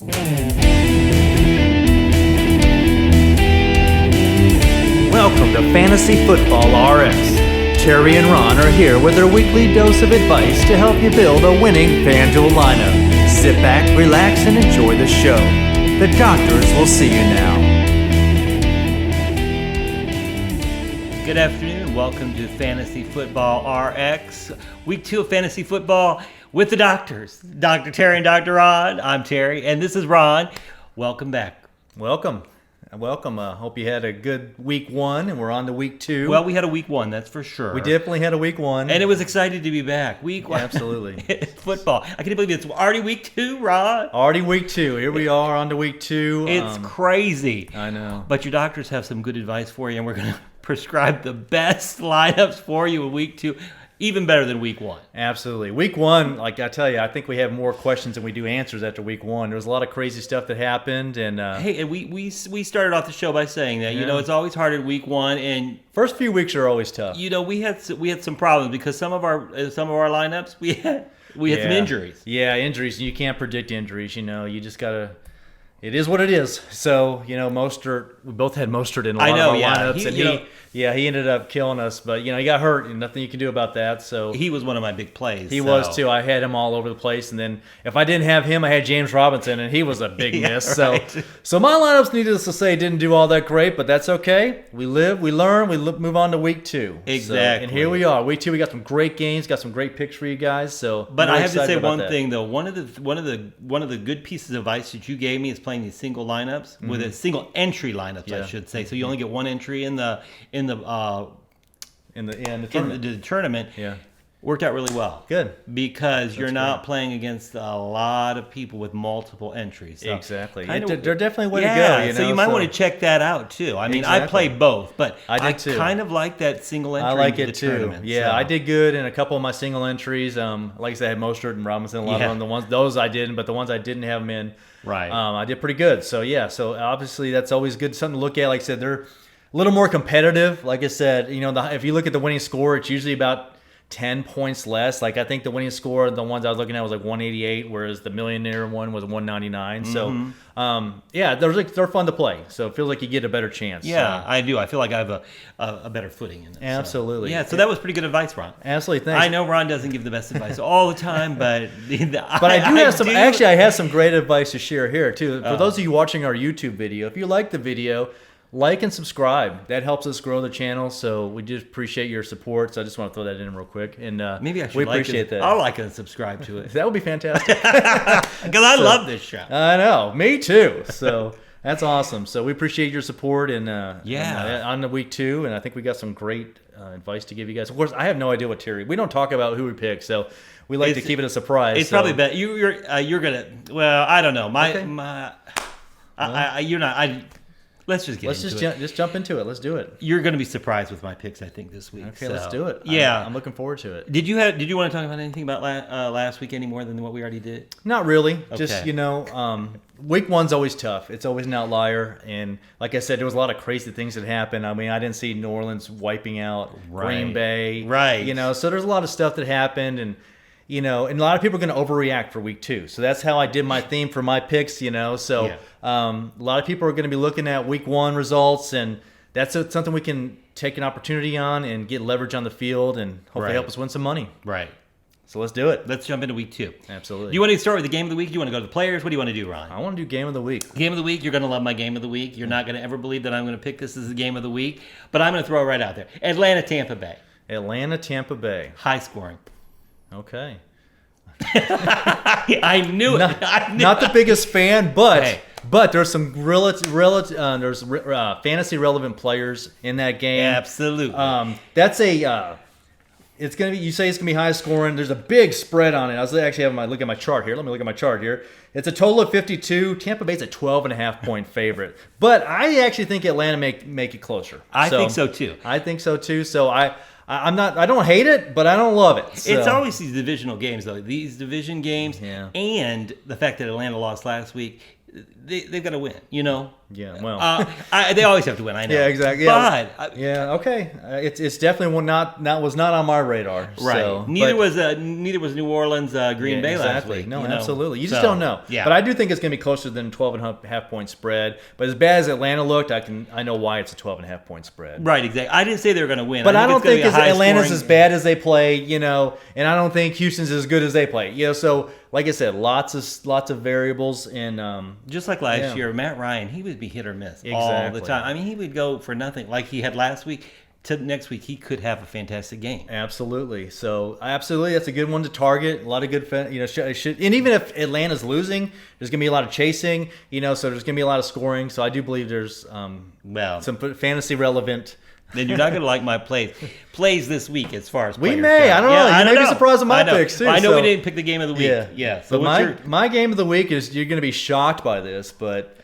Welcome to Fantasy Football RX. Terry and Ron are here with their weekly dose of advice to help you build a winning FanDuel lineup. Sit back, relax, and enjoy the show. The doctors will see you now. Good afternoon. Welcome to Fantasy Football RX. Week 2 of Fantasy Football with the doctors. Dr. Terry and Dr. Ron. I'm Terry, and this is Ron. Welcome back. Welcome. Hope you had a good week 1, and we're on to week 2. Well, we had a week 1, that's for sure. We definitely had a week 1. And it was exciting to be back. Week 1. Absolutely. Football. I can't believe it's already week 2, Ron. Already week 2. Here we are on to week 2. It's crazy. I know. But your doctors have some good advice for you, and we're going to prescribe the best lineups for you in week 2. Even better than week 1. Absolutely. Week 1, like I tell you, I think we have more questions than we do answers after week 1. There was a lot of crazy stuff that happened. And hey, and we started off the show by saying that, it's always hard at week 1. And first few weeks are always tough. We had some problems because some of our lineups, we had some injuries. Yeah, injuries. You can't predict injuries. You just got to. It is what it is. So, Mostert, we both had Mostert in a lot of our lineups. He ended up killing us. But, he got hurt and nothing you can do about that. So he was one of my big plays. He was, too. I had him all over the place. And then if I didn't have him, I had James Robinson, and he was a big miss. Right. So my lineups, needless to say, didn't do all that great, but that's okay. We live, we learn, move on to week 2. Exactly. And here we are. Week 2, we got some great games, got some great picks for you guys. But I have to say one thing, though. One of the good pieces of advice that you gave me is playing these single lineups with a single entry lineups, I should say. So you only get one entry in the tournament. Yeah. Worked out really well. Good. Because you're not playing against a lot of people with multiple entries. So exactly. They're definitely a way to go. So you might want to check that out, too. I mean, I play both, but I kind of like that single entry. I like it, too. Tournament, yeah, I did good in a couple of my single entries. Like I said, I had Mostert and Robinson. A lot of them. Those I didn't, but the ones I didn't have them in, right. I did pretty good. So, so obviously that's always good. Something to look at. Like I said, they're a little more competitive. Like I said, if you look at the winning score, it's usually about 10 points less. Like I think the winning score, the ones I was looking at was like 188, whereas the millionaire one was 199. So, they're fun to play. So it feels like you get a better chance. Yeah, I do. I feel like I have a better footing in it. Absolutely. So that was pretty good advice, Ron. Absolutely. Thanks. I know Ron doesn't give the best advice all the time, but I do have some. Actually, I have some great advice to share here too. For those of you watching our YouTube video, if you like the video, like and subscribe. That helps us grow the channel, so we just appreciate your support. So I just want to throw that in real quick. And maybe I should. We appreciate that. I'll like and subscribe to it. That would be fantastic. Because I love this show. I know, me too. So that's awesome. So we appreciate your support and on the week 2, and I think we got some great advice to give you guys. Of course, I have no idea what Terry. We don't talk about who we pick, so we like to keep it a surprise. It's probably better. You're gonna. Well, I don't know. You're not. Let's just just jump into it. Let's do it. You're going to be surprised with my picks, I think, this week. Okay, let's do it. Yeah, I'm looking forward to it. Did you want to talk about anything about last week any more than what we already did? Not really. Okay. Just week 1's always tough. It's always an outlier, and like I said, there was a lot of crazy things that happened. I mean, I didn't see New Orleans wiping out Green Bay. Right. So there's a lot of stuff that happened, and and a lot of people are going to overreact for week 2. So that's how I did my theme for my picks, So a lot of people are going to be looking at week 1 results, and that's something we can take an opportunity on and get leverage on the field and hopefully help us win some money. Right. So let's do it. Let's jump into week 2. Absolutely. Do you want to start with the game of the week? Do you want to go to the players? What do you want to do, Ron? I want to do game of the week. Game of the week. You're going to love my game of the week. You're not going to ever believe that I'm going to pick this as the game of the week, but I'm going to throw it right out there. Atlanta, Tampa Bay. Atlanta, Tampa Bay. High scoring. Okay. I knew it. Not the biggest fan, but there's some fantasy relevant players in that game. Absolutely. That's it's gonna be. You say it's gonna be high scoring. There's a big spread on it. I was actually having look at my chart here. Let me look at my chart here. It's a total of 52. Tampa Bay's a 12.5 point favorite, but I actually think Atlanta make it closer. I think so too. So I don't hate it, but I don't love it. So. It's always these divisional games, though. These division games, and the fact that Atlanta lost last week, they've got to win. Yeah, well. They always have to win. I know. Yeah, exactly. But yeah, okay. It's definitely was not on my radar. right. So, neither was New Orleans Green Bay last week. No, you know? absolutely. You just don't know. Yeah. But I do think it's going to be closer than 12.5 point spread. But as bad as Atlanta looked, I know why it's a 12.5 point spread. Right, exactly. I didn't say they were going to win. But I don't think Atlanta's Atlanta's as bad as they play, and I don't think Houston's as good as they play. So like I said, lots of variables, and just like last year, Matt Ryan, he would be hit or miss all the time. I mean, he would go for nothing like he had last week. To next week, he could have a fantastic game. Absolutely. So absolutely, that's a good one to target. A lot of good, and even if Atlanta's losing, there's gonna be a lot of chasing. So there's gonna be a lot of scoring. So I do believe there's some fantasy relevant. Then you're not going to like my plays this week as far as we players may. go. I don't know. You may be surprised with my picks too. I know we didn't pick the game of the week. Yeah. So my game of the week is, you're going to be shocked by this, but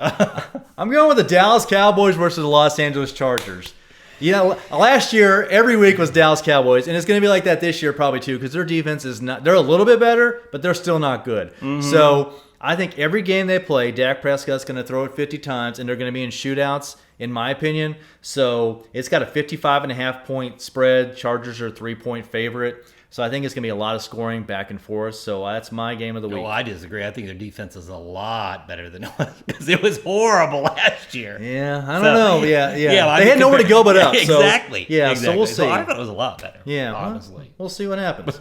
I'm going with the Dallas Cowboys versus the Los Angeles Chargers. Last year every week was Dallas Cowboys, and it's going to be like that this year probably too, because their defense is not. They're a little bit better, but they're still not good. Mm-hmm. So I think every game they play, Dak Prescott's going to throw it 50 times, and they're going to be in shootouts, in my opinion. So it's got a 55.5 point spread. Chargers are a 3-point favorite. So I think it's going to be a lot of scoring back and forth. So that's my game of the week. Well, I disagree. I think their defense is a lot better than it was, because it was horrible last year. Yeah, I don't know. Yeah. They had nowhere to go but up. Exactly. So, so we'll see. So I thought it was a lot better. Yeah, honestly. We'll see what happens.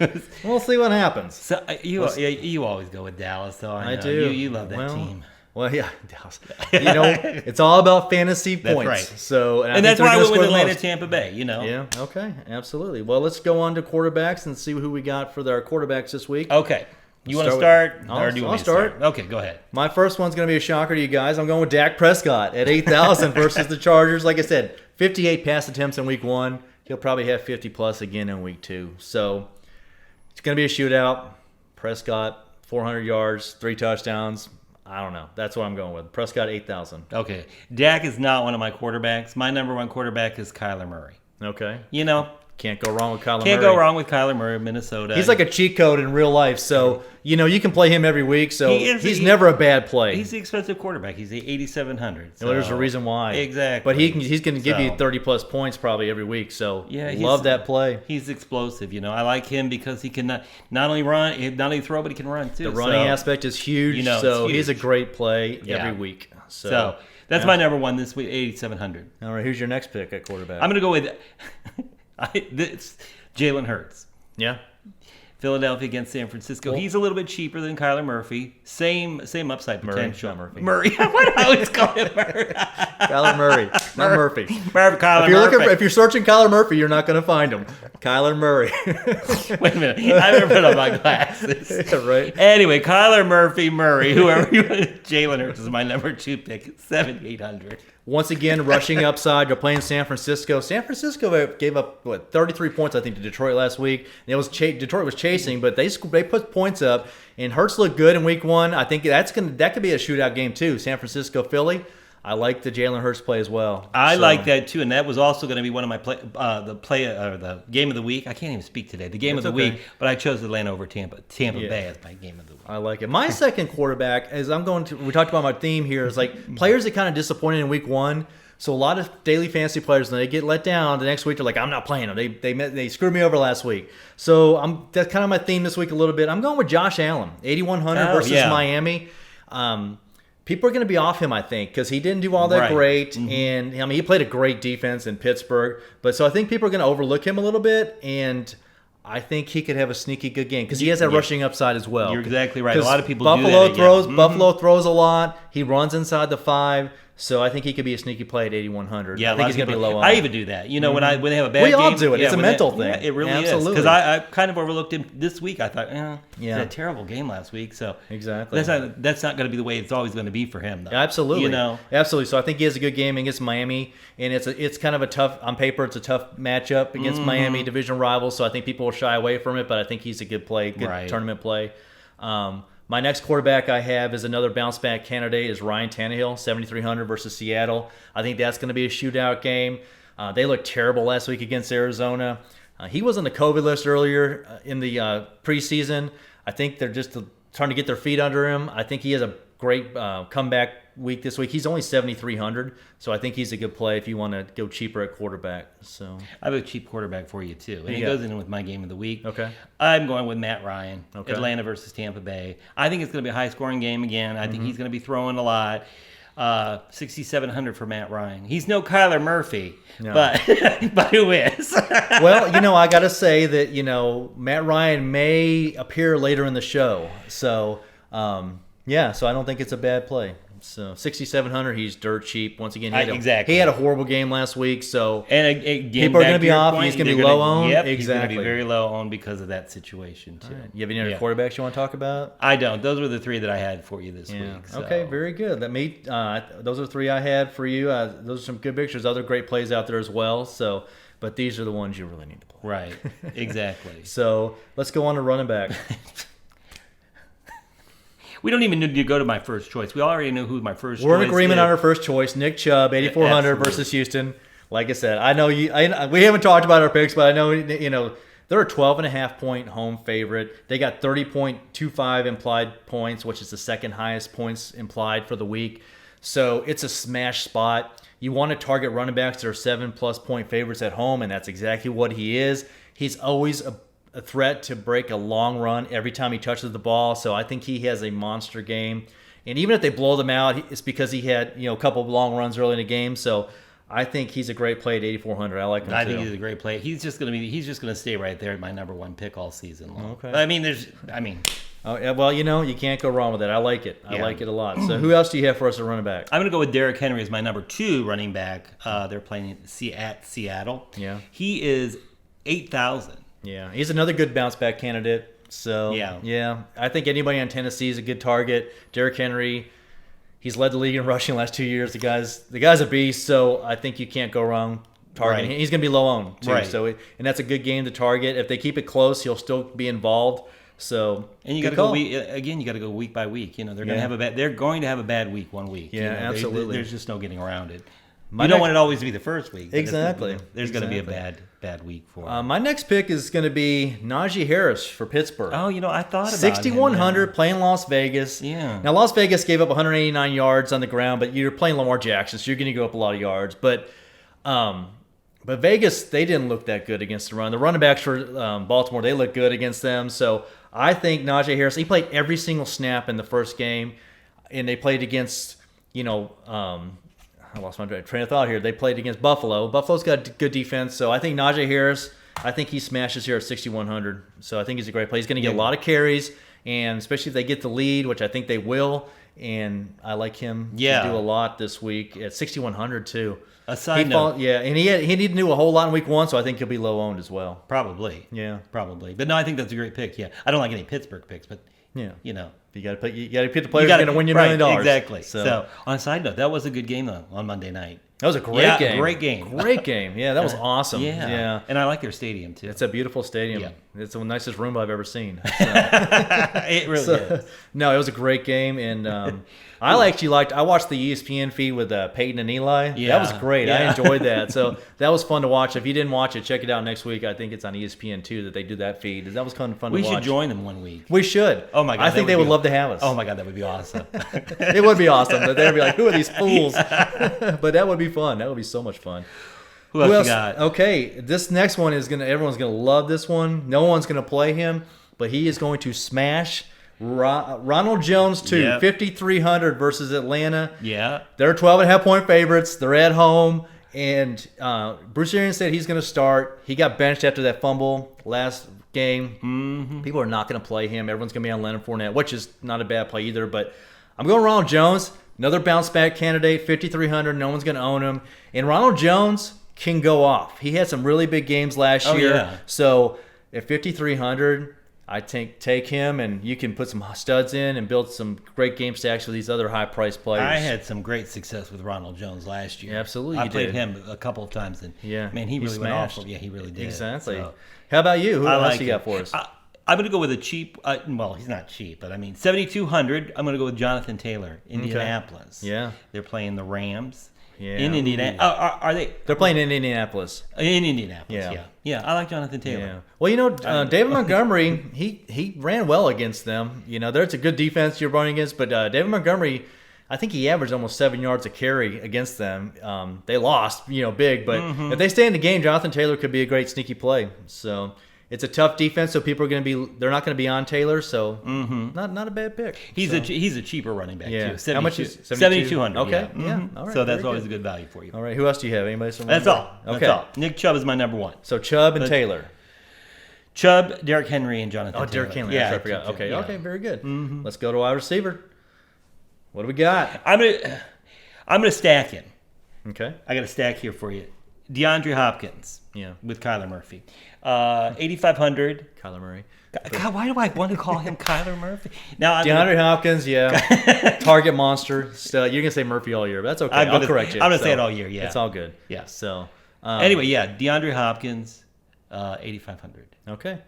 So you always go with Dallas, though. I do. You love that team. Well, yeah, Dallas. It's all about fantasy points. That's right. So, and that's why I went with Atlanta, Tampa Bay. Yeah. Okay. Absolutely. Well, let's go on to quarterbacks and see who we got for our quarterbacks this week. Okay. You want to start? I'll start. Okay, go ahead. My first one's going to be a shocker to you guys. I'm going with Dak Prescott at 8,000 versus the Chargers. Like I said, 58 pass attempts in week 1. He'll probably have 50 plus again in week 2. So it's going to be a shootout. Prescott, 400 yards, 3 touchdowns. I don't know. That's what I'm going with. Prescott, 8,000. Okay. Dak is not one of my quarterbacks. My number one quarterback is Kyler Murray. Okay. Can't go wrong with Kyler Murray. Can't go wrong with Kyler Murray, Minnesota. He's like a cheat code in real life. So, you can play him every week. So he's never a bad play. He's the expensive quarterback. He's the 8,700. So. There's a reason why. Exactly. But he's going to give you 30-plus points probably every week. So love that play. He's explosive. I like him because he can not only throw, but he can run too. The running aspect is huge. So he's a great play every week. So that's my number one this week, 8,700. All right, who's your next pick at quarterback? I'm going to go with this Jalen Hurts. Yeah. Philadelphia against San Francisco. He's a little bit cheaper than Kyler Murphy. Same upside potential. Murray. What I always call him Murray. Kyler Murray, not Murphy. Kyler Murphy. If you're searching Kyler Murphy, you're not going to find him. Kyler Murray. Wait a minute. I never put on my glasses. Yeah, right. Anyway, Kyler Murray, whoever you want. Jalen Hurts is my number 2 pick, 7,800. Once again, rushing upside. You're playing San Francisco. San Francisco gave up 33 points, I think, to Detroit last week. And Detroit was chasing, but they put points up. And Hurts looked good in week 1. I think that could be a shootout game too. San Francisco, Philly. I like the Jalen Hurts play as well. I like that too, and that was also going to be one of my the game of the week. I can't even speak today. The game of the week, but I chose Atlanta over Tampa Bay as my game of the week. I like it. My second quarterback, as we talked about my theme here, is like players that kind of disappointed in week 1. So a lot of daily fantasy players, when they get let down, the next week they're like, I'm not playing them. They screwed me over last week. So that's kind of my theme this week a little bit. I'm going with Josh Allen, 8,100 versus Miami. People are going to be off him, I think, because he didn't do all that great. Mm-hmm. And, he played a great defense in Pittsburgh. So I think people are going to overlook him a little bit. And I think he could have a sneaky good game because he has that rushing upside as well. You're exactly right. A lot of people Buffalo do that. Buffalo throws a lot. He runs inside the 5. So I think he could be a sneaky play at 8,100. Yeah, I think he's going to be low on. I even do that. When they have a bad game. We all do it. It's a mental thing. Yeah, it really Absolutely. is. Because I kind of overlooked him this week. I thought, he had a terrible game last week. So exactly. That's not going to be the way it's always going to be for him, though. Absolutely. Absolutely. So I think he has a good game against Miami, and it's kind of a tough, on paper, it's a tough matchup against Miami, division rivals. So I think people will shy away from it, but I think he's a good play, good tournament play. My next quarterback I have is another bounce back candidate is Ryan Tannehill, 7,300 versus Seattle. I think that's going to be a shootout game. They looked terrible last week against Arizona. He was on the COVID list earlier in the preseason. I think they're just trying to get their feet under him. I think he has a great comeback week this week. He's only 7,300, so I think he's a good play if you want to go cheaper at quarterback. So I have a cheap quarterback for you too, and he got? goes in with my game of the week. Okay. I'm going with Matt Ryan. Okay. Atlanta versus Tampa Bay. I think it's going to be a high-scoring game again. I think he's going to be throwing a lot. 6,700 for Matt Ryan. He's no Kyler Murphy, but who is? Well, I got to say that Matt Ryan may appear later in the show, so so I don't think it's a bad play. So 6,700, he's dirt cheap. Once again, he had a horrible game last week, so and again, people are going to be off. He's going to be low owned. Yep, exactly. He's going to be very low owned because of that situation too. Right. You have any other quarterbacks you want to talk about? I don't. Those were the three that I had for you this week. So. Okay, very good. Those are three I had for you. Those are some good pictures. Other great plays out there as well. So, but these are the ones you really need to play. Right. Exactly. So let's go on to running back. We don't even need to go to my first choice. We already know who my first choice is. We're in agreement on our first choice. Nick Chubb, 8,400 versus Houston. Like I said, I know we haven't talked about our picks, but I know they're a 12.5-point home favorite. They got 30.25 implied points, which is the second highest points implied for the week. So it's a smash spot. You want to target running backs that are 7+ point favorites at home, and that's exactly what he is. He's always a threat to break a long run every time he touches the ball. So I think he has a monster game. And even if they blow them out, it's because he had a couple of long runs early in the game. So I think he's a great play at 8,400. I like him too. I think he's a great play. He's just going to stay right there at my number one pick all season long. Okay. Oh, yeah, well, you can't go wrong with it. I like it. I like it a lot. So who else do you have for us at running back? I'm going to go with Derrick Henry as my number 2 running back. They're playing at Seattle. Yeah. He is 8,000. Yeah, he's another good bounce back candidate. So yeah, I think anybody on Tennessee is a good target. Derrick Henry, he's led the league in rushing the last 2 years. The guy's a beast. So I think you can't go wrong targeting. Right. He's going to be low owned too. Right. So and that's a good game to target. If they keep it close, he'll still be involved. So and you got to go You got to go week by week. They're going to have They're going to have a bad week one week. Yeah, absolutely. There's just no getting around it. You don't want it always to be the first week. Exactly. There's going to be a bad week for him. My next pick is going to be Najee Harris for Pittsburgh. Oh, I thought about 6,100 playing Las Vegas. Yeah. Now, Las Vegas gave up 189 yards on the ground, but you're playing Lamar Jackson, so you're going to go up a lot of yards. But Vegas, they didn't look that good against the run. The running backs for Baltimore, they look good against them. So I think Najee Harris, he played every single snap in the first game, and they played against, I lost my train of thought here. They played against Buffalo. Buffalo's got good defense, so I think Najee Harris, I think he smashes here at 6,100. So I think he's a great play. He's going to get a lot of carries, and especially if they get the lead, which I think they will, and I like him to do a lot this week at 6,100 too. A side note. And he didn't do a whole lot in week 1, so I think he'll be low owned as well. Probably. Yeah. Probably. But no, I think that's a great pick. Yeah. I don't like any Pittsburgh picks, but you got to pick the player who's going to win you $1 million. Exactly. So on a side note, that was a good game though on Monday night. That was a great game. Great game. Great game. Yeah, that was awesome. Yeah. And I like their stadium too. It's a beautiful stadium. Yeah. It's the nicest room I've ever seen. So. It really is. No, it was a great game, and I watched the ESPN feed with Peyton and Eli. Yeah. That was great. Yeah. I enjoyed that. So that was fun to watch. If you didn't watch it, check it out next week. I think it's on ESPN too that they do that feed. That was kind of fun to watch. We should join them one week. We should. Oh my God. I think they would love to have us. Oh my God, that would be awesome. It would be awesome. But they'd be like, who are these fools? But that would be fun. That would be so much fun. Who else you got? Okay, this next one is everyone's gonna love this one. No one's gonna play him, but he is going to smash Ronald Jones too. Yep. 5,300 versus Atlanta. Yeah. They're 12.5 point favorites. They're at home, and Bruce Arians said he's gonna start. He got benched after that fumble last game. Mm-hmm. People are not gonna play him. Everyone's gonna be on Leonard Fournette, which is not a bad play either. But I'm going Ronald Jones. Another bounce back candidate, 5,300. No one's going to own him. And Ronald Jones can go off. He had some really big games last year. Yeah. So at 5,300, I think take him, and you can put some studs in and build some great game stacks with these other high-priced players. I had some great success with Ronald Jones last year. Yeah, absolutely, I played him a couple of times, and man, he really went off. Yeah, he really did. Exactly. So, how about you? Who else you got for us? I'm going to go with a cheap. Well, he's not cheap, but 7,200. I'm going to go with Jonathan Taylor, Indianapolis. Yeah, they're playing the Rams. Yeah. In Indianapolis. Are they? They're playing in Indianapolis. In Indianapolis, yeah. I like Jonathan Taylor. Yeah. Well, David Montgomery, he ran well against them. There's a good defense you're running against, but David Montgomery, I think he averaged almost 7 yards a carry against them. They lost, big, but if they stay in the game, Jonathan Taylor could be a great sneaky play. So it's a tough defense, so people are they're not going to be on Taylor, so not a bad pick. He's a cheaper running back too. How much is 7,200? Okay, yeah. All right, so that's very always good. a good value for you. All right, who else do you have? Anybody? That's all. Okay. That's all. Nick Chubb is my number one. So Chubb and Taylor. Derrick Henry, and Jonathan Taylor. Derrick Henry. Yeah, I forgot. Okay, yeah. okay, very good. Let's go to wide receiver. What do we got? I'm gonna stack him. Okay. I got a stack here for you. DeAndre Hopkins. Yeah. With Kyler Murphy. 8,500. Kyler Murray. God, why do I want to call him Kyler Murphy? Now DeAndre Hopkins, yeah. Target monster. Still, you're gonna say Murphy all year, but that's okay. I'll correct you. I'm gonna say it all year. Yeah. It's all good. Yeah. So. Anyway, DeAndre Hopkins, 8,500. Okay.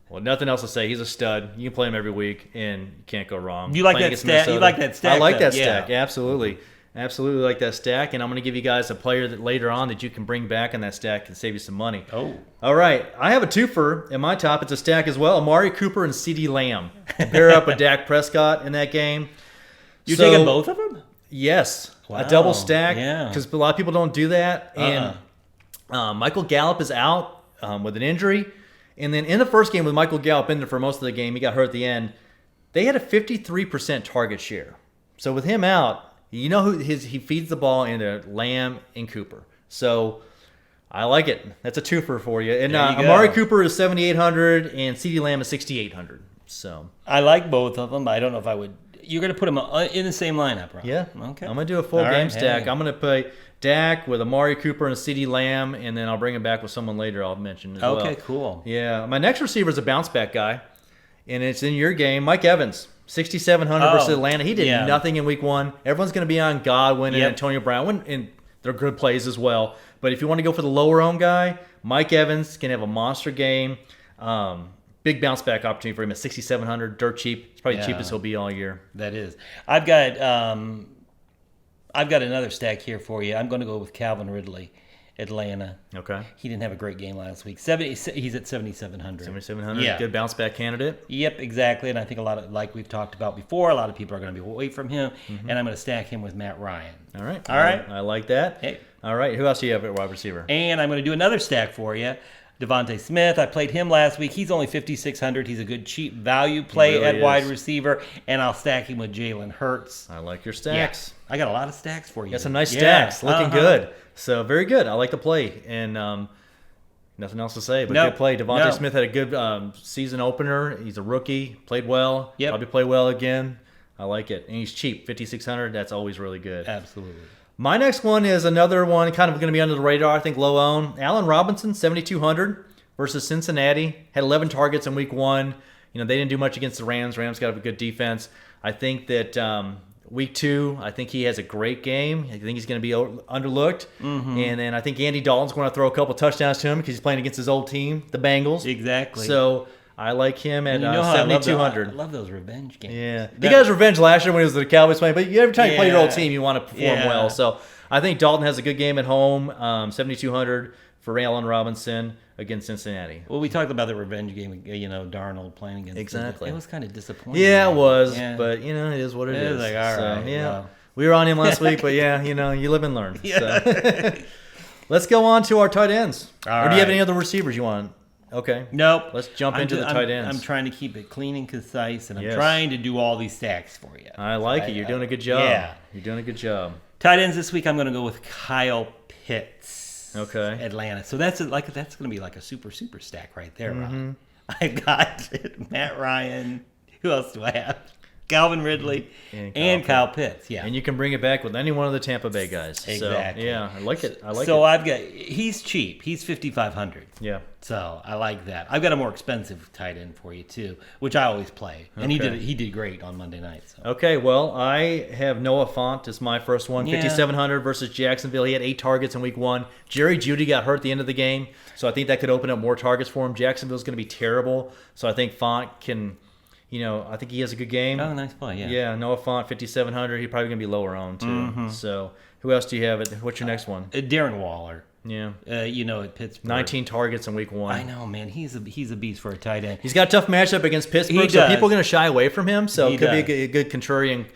Well, nothing else to say. He's a stud. You can play him every week, and you can't go wrong. You like that stack? You like that stack? I like that yeah. stack. Absolutely. Absolutely like that stack, and I'm going to give you guys a player that later on that you can bring back in that stack and save you some money. Oh. All right. I have a twofer in my top. It's a stack as well. Amari Cooper and CeeDee Lamb. Pair up with Dak Prescott in that game. You're taking both of them? Yes. Wow. A double stack. Yeah. Because a lot of people don't do that. And Michael Gallup is out with an injury. And then in the first game with Michael Gallup in there for most of the game, he got hurt at the end. They had a 53% target share. So with him out, you know who he feeds the ball into Lamb and Cooper. So I like it. That's a twofer for you. And Amari Cooper is 7,800 and CeeDee Lamb is 6,800. So I like both of them. I don't know if I would. You're going to put them in the same lineup, right? Yeah. Okay. I'm going to do a full game stack. I'm going to play Dak with Amari Cooper and CeeDee Lamb, and then I'll bring him back with someone later I'll mention as well. Okay, cool. Yeah. My next receiver is a bounce back guy, and it's in your game. Mike Evans, 6,700 versus Atlanta. He did nothing in week one. Everyone's going to be on Godwin and Antonio Brown, and they're good plays as well. But if you want to go for the lower-owned guy, Mike Evans can have a monster game. Big bounce back opportunity for him at 6,700, dirt cheap. It's probably the cheapest he'll be all year. That is. I've got another stack here for you. I'm going to go with Calvin Ridley, Atlanta. Okay. He didn't have a great game last week. He's at 7,700. 7,700. Yeah. Good bounce back candidate. Yep, exactly. And I think a lot of, like we've talked about before, a lot of people are going to be away from him. And I'm going to stack him with Matt Ryan. All right. All right. I like that. Hey. All right. Who else do you have at wide receiver? And I'm going to do another stack for you. Devontae Smith. I played him last week. He's only 5,600. He's a good cheap value play at wide receiver. And I'll stack him with Jalen Hurts. I like your stacks. Yeah. I got a lot of stacks for you. Got some nice stacks. Looking good. So very good. I like the play. And nothing else to say, but good play. Devontae Smith had a good season opener. He's a rookie. Played well. Yep. Probably play well again. I like it. And he's cheap. 5,600. That's always really good. Absolutely. My next one is another one kind of going to be under the radar, I think, low owned. Allen Robinson, 7,200 versus Cincinnati. Had 11 targets in week one. They didn't do much against the Rams. Rams got a good defense. I think that week two, I think he has a great game. I think he's going to be underlooked. And then I think Andy Dalton's going to throw a couple touchdowns to him because he's playing against his old team, the Bengals. Exactly. So I like him at 7,200. I love those revenge games. Yeah. He got his revenge last year when he was the Cowboys playing, but every time you play your old team, you want to perform well. So I think Dalton has a good game at home, 7,200 for Allen Robinson against Cincinnati. Well, we talked about the revenge game, Darnold playing against Exactly. It was kind of disappointing. Yeah, it was, but, it is what it is. It was like, all right. Well. We were on him last week, but, you live and learn. Yeah. So. Let's go on to our tight ends. Or do you have any other receivers you want? Okay. Nope. Let's jump into the tight ends. I'm trying to keep it clean and concise, and I'm trying to do all these stacks for you. I like it. You're doing a good job. Yeah. You're doing a good job. Tight ends this week, I'm going to go with Kyle Pitts. Okay. Atlanta. So that's going to be like a super stack right there, Rob. I got Matt Ryan. Who else do I have? Calvin Ridley and Kyle Pitts. Yeah. And you can bring it back with any one of the Tampa Bay guys. Exactly. So, I like it. So he's cheap. He's 5,500. Yeah. So I like that. I've got a more expensive tight end for you too, which I always play. And he did great on Monday night. So. Okay, well, I have Noah Fant as my first one. 5,700 versus Jacksonville. He had 8 targets in week one. Jerry Jeudy got hurt at the end of the game, so I think that could open up more targets for him. Jacksonville's going to be terrible, so I think Fant can... I think he has a good game. Oh, nice play, yeah. Yeah, Noah Fant, 5,700. He's probably going to be lower on, too. So, Who else do you have? What's your next one? Darren Waller. Yeah. At Pittsburgh. 19 targets in week 1. I know, man. He's a beast for a tight end. He's got a tough matchup against Pittsburgh, so people are going to shy away from him. So it could be a good contrarian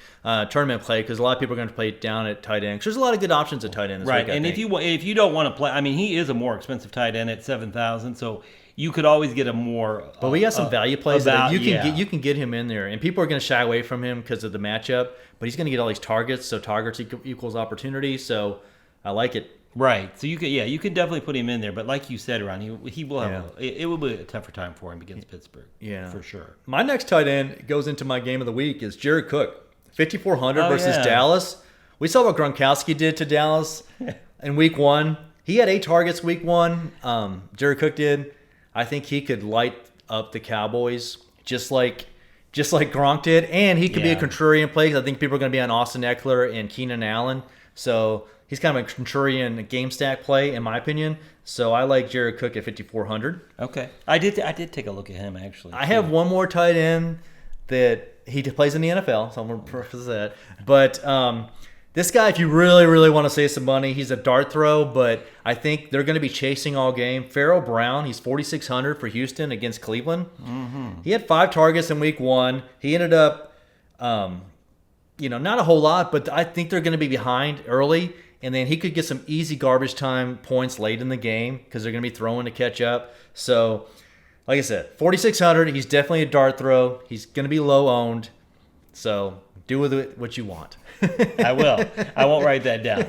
tournament play because a lot of people are going to play down at tight end. 'Cause there's a lot of good options at tight end this week, and if you don't want to play, I mean, he is a more expensive tight end at $7,000, so you could always get a more. But we got some value plays that you can get him in there, and people are going to shy away from him because of the matchup. But he's going to get all these targets, so targets equals opportunity. So I like it. Right. So you can definitely put him in there. But like you said, Ron, he will have it will be a tougher time for him against Pittsburgh. Yeah, for sure. My next tight end goes into my game of the week is Jared Cook, 5,400 versus Dallas. We saw what Gronkowski did to Dallas in week 1. He had 8 targets week 1. Jared Cook did. I think he could light up the Cowboys just like Gronk did, and he could be a contrarian play because I think people are going to be on Austin Eckler and Keenan Allen. So he's kind of a contrarian game stack play, in my opinion. So I like Jared Cook at 5,400. Okay, I did take a look at him actually. I have one more tight end that he plays in the NFL, so I'm going to preface that. But this guy, if you really, really want to save some money, he's a dart throw, but I think they're going to be chasing all game. Farrell Brown, he's 4,600 for Houston against Cleveland. Mm-hmm. He had 5 targets in week 1. He ended up, not a whole lot, but I think they're going to be behind early. And then he could get some easy garbage time points late in the game because they're going to be throwing to catch up. So, like I said, 4,600. He's definitely a dart throw. He's going to be low owned. So do with it what you want. I will. I won't write that down.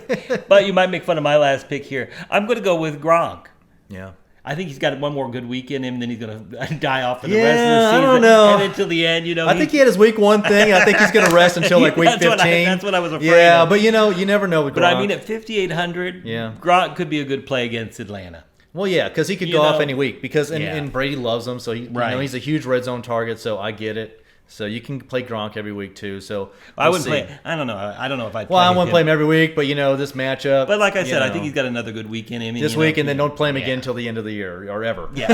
But you might make fun of my last pick here. I'm going to go with Gronk. Yeah. I think he's got one more good week in him, then he's going to die off for the rest of the season. I don't know. And until the end, I think he had his week 1 thing. I think he's going to rest until like week 15. That's what I was afraid of. Yeah, but you never know with Gronk. But I mean, at 5,800, Gronk could be a good play against Atlanta. Well, yeah, because he could go off any week because and Brady loves him, so he's a huge red zone target. So I get it. So you can play Gronk every week too. So I wouldn't play. I don't know. I don't know if I'd. Well, I wouldn't play him every week, but this matchup. But like I said, I think he's got another good week in him. This week, and then don't play him again until the end of the year or ever. Yeah.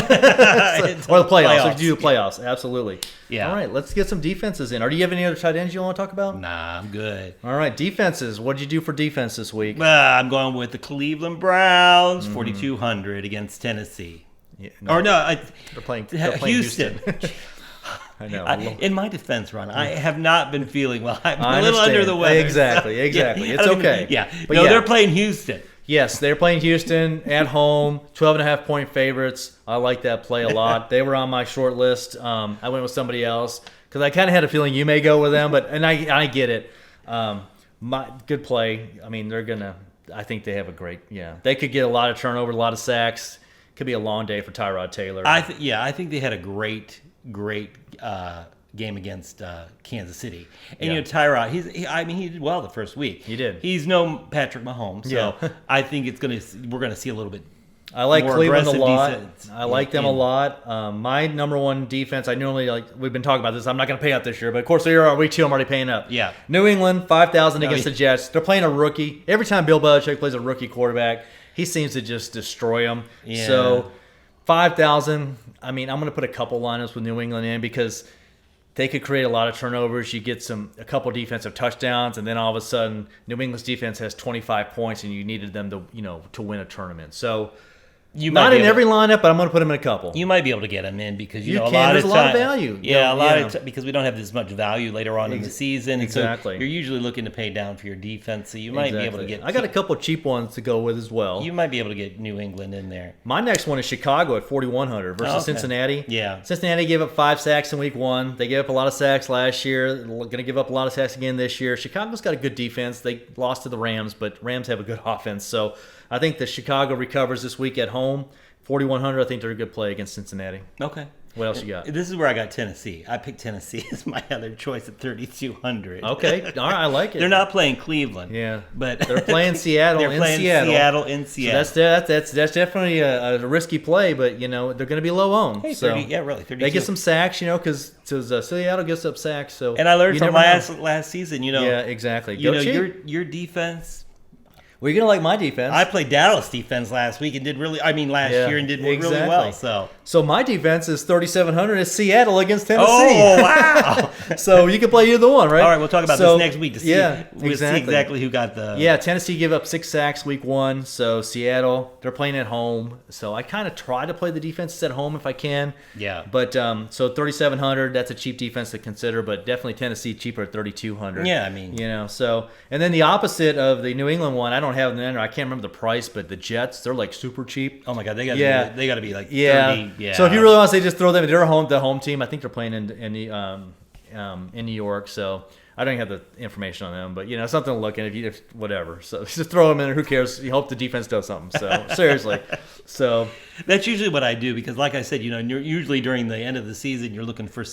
Or the playoffs. If you do the playoffs, absolutely. Yeah. All right, let's get some defenses in. Do you have any other tight ends you want to talk about? Nah, I'm good. All right, defenses. What did you do for defense this week? I'm going with the Cleveland Browns, 4,200 against Tennessee. Yeah, they're playing Houston. I know. In my defense, Ron, I have not been feeling well. I'm a little under the weather. Exactly. It's okay. But they're playing Houston. Yes, they're playing Houston at home, 12.5-point favorites. I like that play a lot. They were on my short list. I went with somebody else because I kind of had a feeling you may go with them, and I get it. Good play. I mean, I think they have a great, they could get a lot of turnover, a lot of sacks. Could be a long day for Tyrod Taylor. I think they had a great game against Kansas City. And Tyrod, he did well the first week. He did. He's no Patrick Mahomes, so I think we're gonna see a little bit. I like Cleveland a lot. Defense. I like them a lot. My number 1 defense, I normally we've been talking about this. I'm not going to pay up this year, but of course, here are week 2. I'm already paying up. Yeah. New England 5,000 against the Jets. They're playing a rookie. Every time Bill Belichick plays a rookie quarterback, he seems to just destroy them. Yeah. So 5,000. I mean, I'm going to put a couple lineups with New England in because they could create a lot of turnovers. You get a couple defensive touchdowns, and then all of a sudden, New England's defense has 25 points, and you needed them to win a tournament. So. Not in every lineup, but I'm going to put him in a couple. You might be able to get him in because a lot of value. Yeah, a lot of because we don't have as much value later on in the season. Exactly. So you're usually looking to pay down for your defense, so you might be able to get. I got a couple cheap ones to go with as well. You might be able to get New England in there. My next one is Chicago at 4,100 versus Cincinnati. Yeah. Cincinnati gave up 5 sacks in week 1. They gave up a lot of sacks last year. They're going to give up a lot of sacks again this year. Chicago's got a good defense. They lost to the Rams, but Rams have a good offense. So I think the Chicago recovers this week at home. 4,100, I think they're a good play against Cincinnati. Okay. What else you got? This is where I got Tennessee. I picked Tennessee as my other choice at 3,200. Okay. All right. I like it. They're not playing Cleveland. Yeah. But they're playing Seattle in Seattle. So that's definitely a risky play, but, they're going to be low owned. Hey, 30, really. 32. They get some sacks, because Seattle gets up sacks. So and I learned from last season, Yeah, exactly. Go cheap. Your defense. Well, you're going to like my defense. I played Dallas defense last week and did really. I mean, last year and did really well. So my defense is 3,700. It's Seattle against Tennessee. Oh wow! So you can play either one, right? All right, we'll talk about this next week to see. We'll see exactly who got the. Yeah, Tennessee gave up 6 sacks week 1. So Seattle, they're playing at home. So I kind of try to play the defenses at home if I can. Yeah. But so 3,700. That's a cheap defense to consider, but definitely Tennessee cheaper at 3,200. Yeah, I mean, So and then the opposite of the New England one, I don't have them in there. I can't remember the price, but the Jets, they're like super cheap. Oh my God, they got to be like 30. Yeah. So if you really want to say just throw them, they're the home team. I think they're playing in New York. So I don't have the information on them, but something to look at if whatever. So just throw them in there. Who cares? You hope the defense does something. So seriously, so that's usually what I do because, like I said, you're usually during the end of the season you're looking for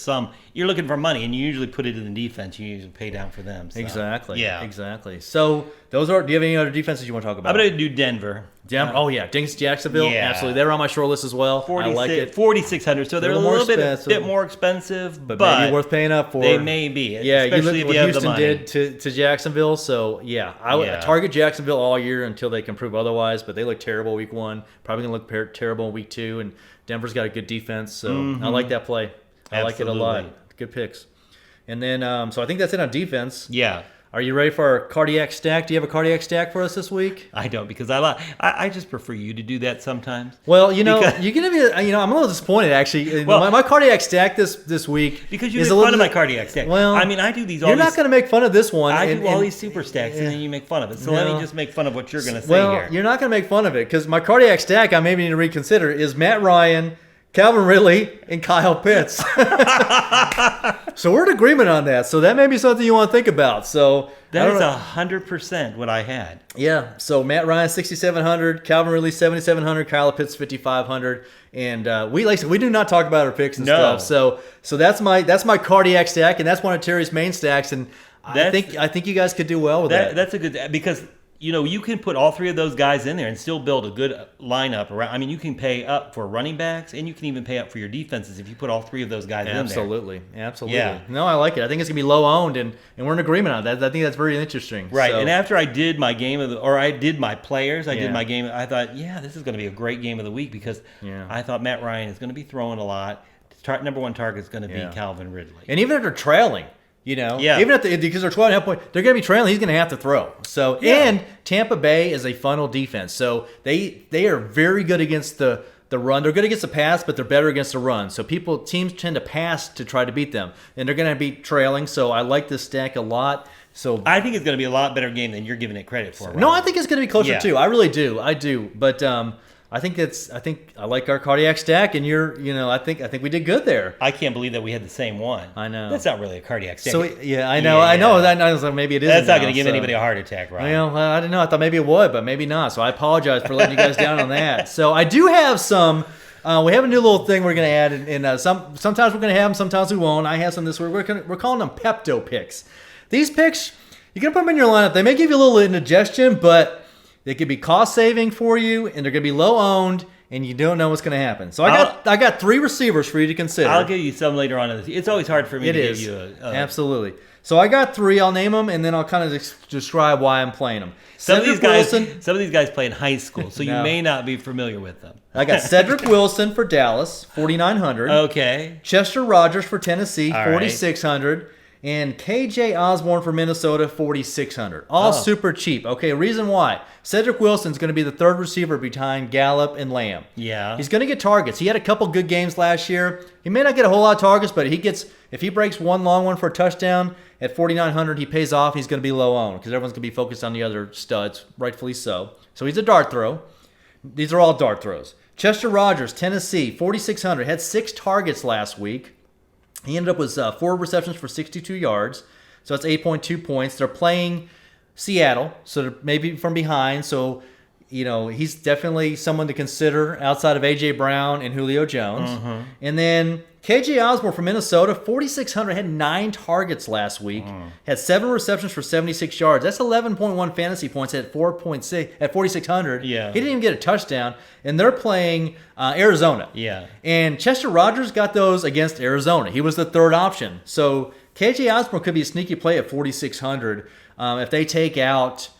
money, and you usually put it in the defense. You usually pay down for them. So. Exactly. Yeah. Exactly. So those are. Do you have any other defenses you want to talk about? I'm gonna do Denver. Oh yeah, Jacksonville. Yeah. Absolutely, they're on my short list as well. I like it. 4,600. So they're a little bit more expensive, but maybe worth paying up for. They may be. Yeah, especially you look at what Houston did to Jacksonville. So yeah, I would target Jacksonville all year until they can prove otherwise. But they look terrible week 1. Probably gonna look terrible in week 2. And Denver's got a good defense, so I like that play. I like it a lot. Good picks. And then so I think that's it on defense. Yeah. Are you ready for our cardiac stack? Do you have a cardiac stack for us this week? I don't because I just prefer you to do that sometimes. Well, you're gonna be I'm a little disappointed actually. Well, my cardiac stack this week because you make fun of my cardiac stack. Well, I mean I do these. You're not going to make fun of this one. I do all these super stacks and then you make fun of it. So let me just make fun of what you're going to say here. You're not going to make fun of it because my cardiac stack I maybe need to reconsider is Matt Ryan, Calvin Ridley, and Kyle Pitts. So we're in agreement on that. So that may be something you want to think about. So that is 100% what I had. Yeah. So Matt Ryan 6,700, Calvin Ridley 7,700, Kyle Pitts 5,500, and we do not talk about our picks and stuff. So that's my cardiac stack, and that's one of Terry's main stacks, and I think you guys could do well with that. That's a good because. You can put all 3 of those guys in there and still build a good lineup around. I mean, you can pay up for running backs and you can even pay up for your defenses if you put all 3 of those guys in there. Absolutely. Yeah. No, I like it. I think it's going to be low owned, and we're in agreement on that. I think that's very interesting. Right. So. And after I did my I did my players, did my game, I thought, this is going to be a great game of the week because I thought Matt Ryan is going to be throwing a lot. Number 1 target is going to be Calvin Ridley. And even if they're trailing, even if because they're 12.5 points, they're going to be trailing. He's going to have to throw. So and Tampa Bay is a funnel defense, so they are very good against the run. They're good against the pass, but they're better against the run. So teams tend to pass to try to beat them, and they're going to be trailing. So I like this stack a lot. So I think it's going to be a lot better game than you're giving it credit for. No, I think it's going to be closer too. I really do. I do, but. I think I like our cardiac stack, and I think we did good there. I can't believe that we had the same one. I know. That's not really a cardiac stack. So I know. I know that maybe it is. That's not going to give anybody a heart attack, right? Well, I don't know. I thought maybe it would, but maybe not. So I apologize for letting you guys down on that. So I do have some. We have a new little thing we're going to add, and sometimes we're going to have them, sometimes we won't. I have some this week. We're calling them Pepto picks. These picks, you're going to put them in your lineup. They may give you a little indigestion, but they could be cost saving for you, and they're going to be low owned, and you don't know what's going to happen. So I got 3 receivers for you to consider. I'll give you some later on in the. It's always hard for me to give you absolutely. So I got 3. I'll name them, and then I'll kind of describe why I'm playing them. Some of these guys play in high school, so you may not be familiar with them. I got Cedric Wilson for Dallas, 4,900. Okay. Chester Rogers for Tennessee, 4,600. Right. And KJ Osborne for Minnesota, 4,600. All super cheap. Okay, reason why. Cedric Wilson's going to be the 3rd receiver behind Gallup and Lamb. Yeah. He's going to get targets. He had a couple good games last year. He may not get a whole lot of targets, but if he breaks one long one for a touchdown at 4,900, he pays off. He's going to be low owned because everyone's going to be focused on the other studs, rightfully so. So he's a dart throw. These are all dart throws. Chester Rogers, Tennessee, 4,600. Had 6 targets last week. He ended up with 4 receptions for 62 yards. So that's 8.2 points. They're playing Seattle, so they're maybe from behind. So, he's definitely someone to consider outside of A.J. Brown and Julio Jones. Mm-hmm. And then KJ Osborne from Minnesota, 4,600, had 9 targets last week. Had 7 receptions for 76 yards. That's 11.1 fantasy points at 4.6 at 4,600. Yeah. He didn't even get a touchdown. And they're playing Arizona. Yeah. And Chester Rogers got those against Arizona. He was the 3rd option. So KJ Osborne could be a sneaky play at 4,600 if they take out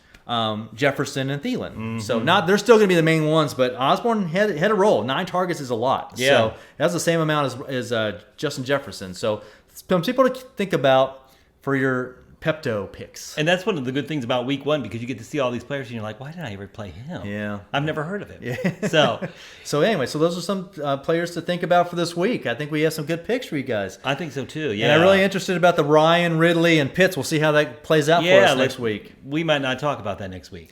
Jefferson and Thielen. So they're still going to be the main ones, but Osborne had a roll. 9 targets is a lot. Yeah. So that's the same amount as Justin Jefferson. So some people to think about for your Pepto picks. And that's one of the good things about week 1 because you get to see all these players and you're like, why did I ever play him? Yeah. I've never heard of him. Yeah. So anyway, those are some players to think about for this week. I think we have some good picks for you guys. I think so too. Yeah. And I'm really interested about the Ryan, Ridley, and Pitts. We'll see how that plays out for us next week. We might not talk about that next week.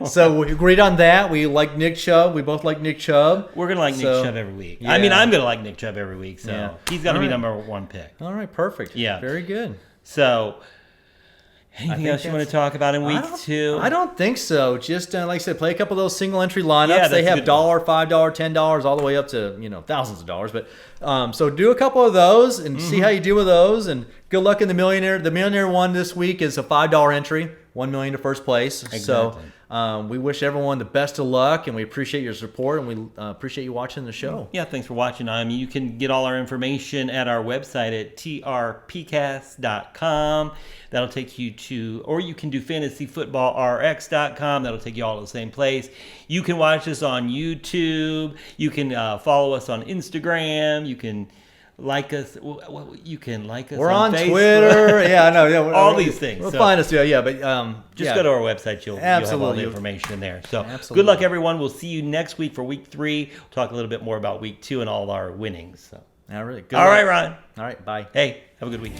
So we agreed on that. We like Nick Chubb. We both like Nick Chubb. We're going to like Nick Chubb every week. Yeah. I mean, I'm going to like Nick Chubb every week. So he's going to be number 1 pick. All right, perfect. Yeah. Very good. So anything else you want to talk about in week 2? I don't think so. Just like I said, play a couple of those single entry lineups. Yeah, they have $1, $5, $10, all the way up to thousands of dollars. But so do a couple of those and see how you do with those. And good luck in the millionaire. The millionaire one this week is a $5 entry, $1 million to first place. Exactly. So we wish everyone the best of luck, and we appreciate your support, and we appreciate you watching the show. Yeah, thanks for watching. You can get all our information at our website at trpcast.com. That'll take you to, or you can do fantasyfootballrx.com. That'll take you all to the same place. You can watch us on YouTube. You can follow us on Instagram. You can like us. You can like us. We're on Facebook. Twitter. Yeah, I know. Yeah, all these things. We'll find us. Yeah, but just go to our website. You'll have all the information in there. So good luck, everyone. We'll see you next week for week 3. We'll talk a little bit more about week 2 and all of our winnings. So. All right. All right, Ron. All right. Bye. Hey, have a good week.